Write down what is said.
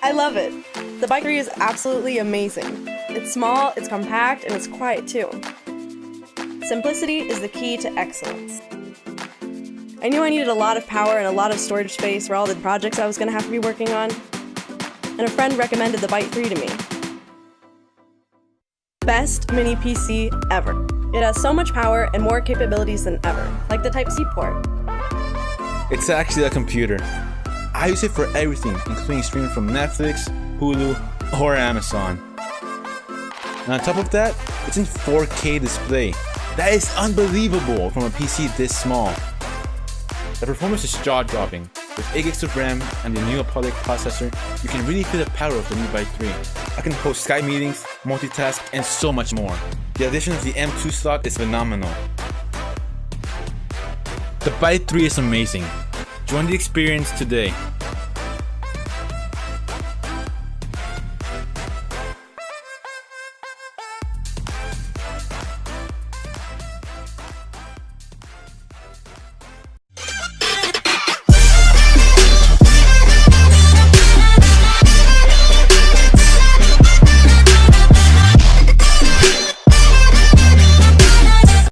I love it. The Byte 3 is absolutely amazing. It's small, it's compact, and it's quiet too. Simplicity is the key to excellence. I knew I needed a lot of power and a lot of storage space for all the projects I was going to have to be working on, and a friend recommended the Byte 3 to me. Best mini PC ever. It has so much power and more capabilities than ever, like the Type-C port. It's actually a computer. I use it for everything, including streaming from Netflix, Hulu, or Amazon. And on top of that, it's in 4K display. That is unbelievable from a PC this small. The performance is jaw-dropping. With 8 gigs of RAM and the new Apollo processor, you can really feel the power of the new Byte 3. I can host Skype meetings, multitask, and so much more. The addition of the M2 slot is phenomenal. The Byte 3 is amazing. Join the experience today.